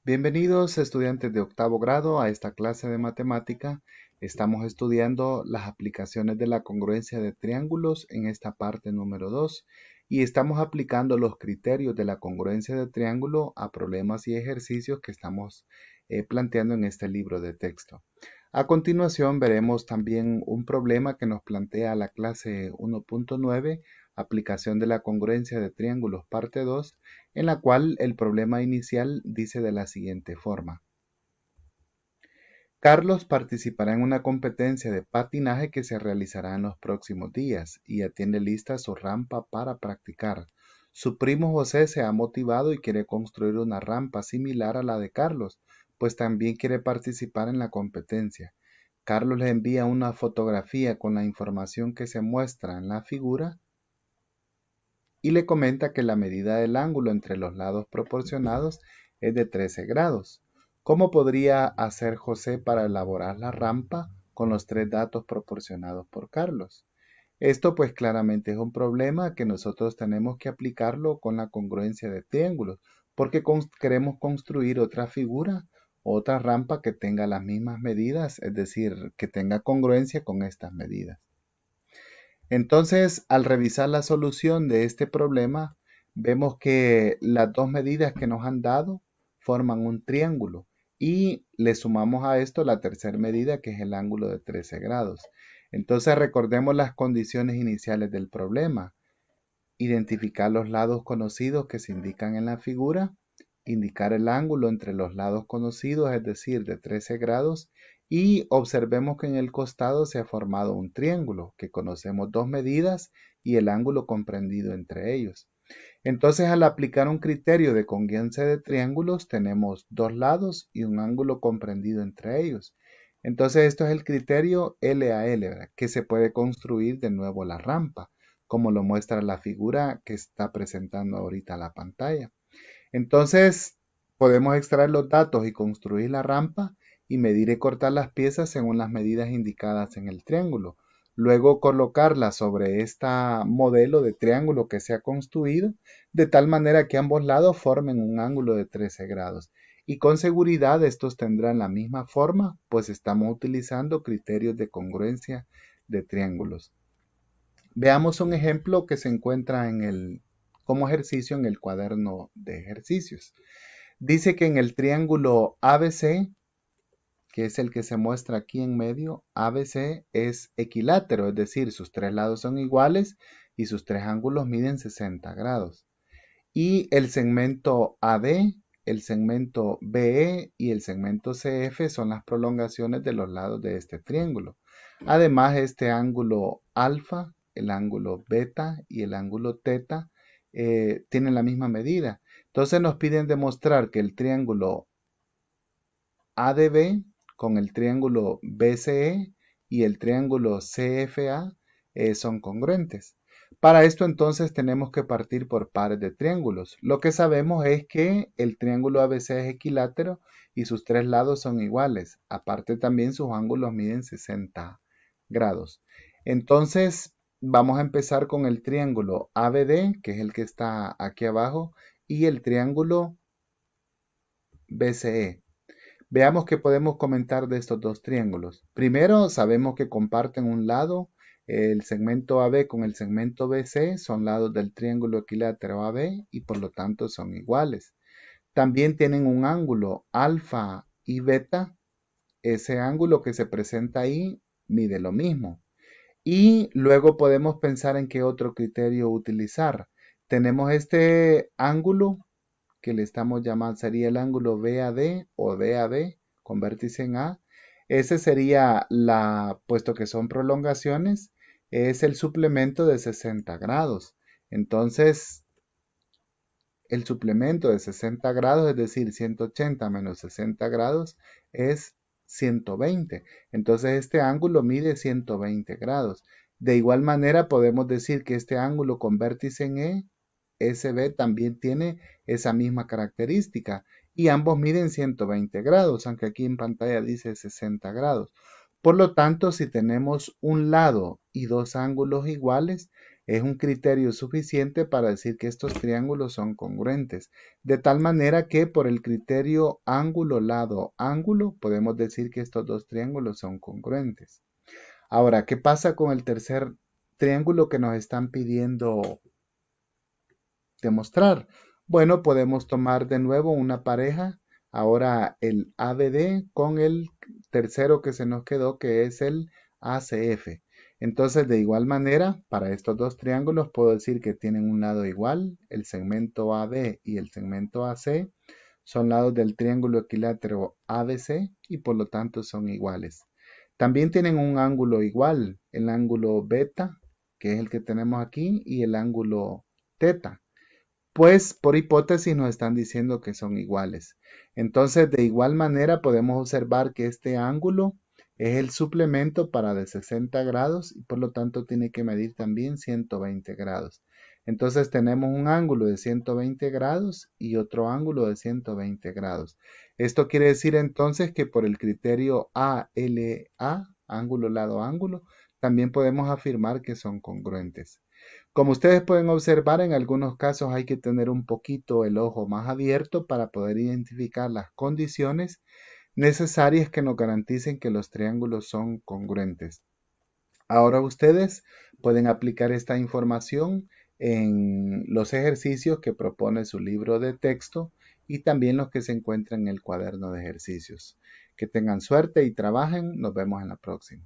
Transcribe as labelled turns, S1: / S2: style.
S1: Bienvenidos estudiantes de octavo grado a esta clase de matemática. Estamos estudiando las aplicaciones de la congruencia de triángulos en esta parte número 2 y estamos aplicando los criterios de la congruencia de triángulo a problemas y ejercicios que estamos planteando en este libro de texto. A continuación veremos también un problema que nos plantea la clase 1.9, aplicación de la congruencia de triángulos parte 2, en la cual el problema inicial dice de la siguiente forma. Carlos participará en una competencia de patinaje que se realizará en los próximos días y ya tiene lista su rampa para practicar. Su primo José se ha motivado y quiere construir una rampa similar a la de Carlos, pues también quiere participar en la competencia. Carlos le envía una fotografía con la información que se muestra en la figura y le comenta que la medida del ángulo entre los lados proporcionados es de 13 grados. ¿Cómo podría hacer José para elaborar la rampa con los tres datos proporcionados por Carlos? Esto pues claramente es un problema que nosotros tenemos que aplicarlo con la congruencia de triángulos, porque queremos construir otra figura, otra rampa que tenga las mismas medidas, es decir, que tenga congruencia con estas medidas. Entonces, al revisar la solución de este problema, vemos que las dos medidas que nos han dado forman un triángulo y le sumamos a esto la tercera medida, que es el ángulo de 13 grados. Entonces, recordemos las condiciones iniciales del problema. Identificar los lados conocidos que se indican en la figura, indicar el ángulo entre los lados conocidos, es decir, de 13 grados, y observemos que en el costado se ha formado un triángulo, que conocemos dos medidas y el ángulo comprendido entre ellos. Entonces, al aplicar un criterio de congruencia de triángulos, tenemos dos lados y un ángulo comprendido entre ellos. Entonces, esto es el criterio LAL, ¿verdad? Que se puede construir de nuevo la rampa, como lo muestra la figura que está presentando ahorita la pantalla. Entonces, podemos extraer los datos y construir la rampa y medir y cortar las piezas según las medidas indicadas en el triángulo. Luego colocarla sobre este modelo de triángulo que se ha construido, de tal manera que ambos lados formen un ángulo de 13 grados. Y con seguridad estos tendrán la misma forma, pues estamos utilizando criterios de congruencia de triángulos. Veamos un ejemplo que se encuentra como ejercicio en el cuaderno de ejercicios. Dice que en el triángulo ABC, que es el que se muestra aquí en medio, ABC es equilátero, es decir, sus tres lados son iguales y sus tres ángulos miden 60 grados. Y el segmento AD, el segmento BE y el segmento CF son las prolongaciones de los lados de este triángulo. Además, este ángulo alfa, el ángulo beta y el ángulo teta tienen la misma medida. Entonces nos piden demostrar que el triángulo ADB con el triángulo BCE y el triángulo CFA son congruentes. Para esto entonces tenemos que partir por pares de triángulos. Lo que sabemos es que el triángulo ABC es equilátero y sus tres lados son iguales. Aparte también sus ángulos miden 60 grados. Entonces vamos a empezar con el triángulo ABD, que es el que está aquí abajo, y el triángulo BCE. Veamos qué podemos comentar de estos dos triángulos. Primero, sabemos que comparten un lado. El segmento AB con el segmento BC son lados del triángulo equilátero AB y por lo tanto son iguales. También tienen un ángulo alfa y beta. Ese ángulo que se presenta ahí mide lo mismo. Y luego podemos pensar en qué otro criterio utilizar. Tenemos este ángulo que le estamos llamando, sería el ángulo BAD o DAB con vértice en A. Ese sería puesto que son prolongaciones, es el suplemento de 60 grados. Entonces, el suplemento de 60 grados, es decir, 180 menos 60 grados, es 120. Entonces, este ángulo mide 120 grados. De igual manera, podemos decir que este ángulo con vértice en E SB también tiene esa misma característica y ambos miden 120 grados, aunque aquí en pantalla dice 60 grados. Por lo tanto, si tenemos un lado y dos ángulos iguales, Es un criterio suficiente para decir que estos triángulos son congruentes. De tal manera que por el criterio ángulo, lado, ángulo, podemos decir que estos dos triángulos son congruentes. Ahora, ¿qué pasa con el tercer triángulo que nos están pidiendo demostrar? Bueno, podemos tomar de nuevo una pareja, ahora el ABD con el tercero que se nos quedó, que es el ACF. Entonces, de igual manera, para estos dos triángulos puedo decir que tienen un lado igual, el segmento AB y el segmento AC son lados del triángulo equilátero ABC y por lo tanto son iguales. También tienen un ángulo igual, el ángulo beta, que es el que tenemos aquí, y el ángulo teta. Pues por hipótesis nos están diciendo que son iguales. Entonces, de igual manera podemos observar que este ángulo es el suplemento para de 60 grados y por lo tanto tiene que medir también 120 grados. Entonces tenemos un ángulo de 120 grados y otro ángulo de 120 grados. Esto quiere decir entonces que por el criterio ALA, ángulo lado ángulo, también podemos afirmar que son congruentes. Como ustedes pueden observar, en algunos casos hay que tener un poquito el ojo más abierto para poder identificar las condiciones necesarias que nos garanticen que los triángulos son congruentes. Ahora ustedes pueden aplicar esta información en los ejercicios que propone su libro de texto y también los que se encuentran en el cuaderno de ejercicios. Que tengan suerte y trabajen. Nos vemos en la próxima.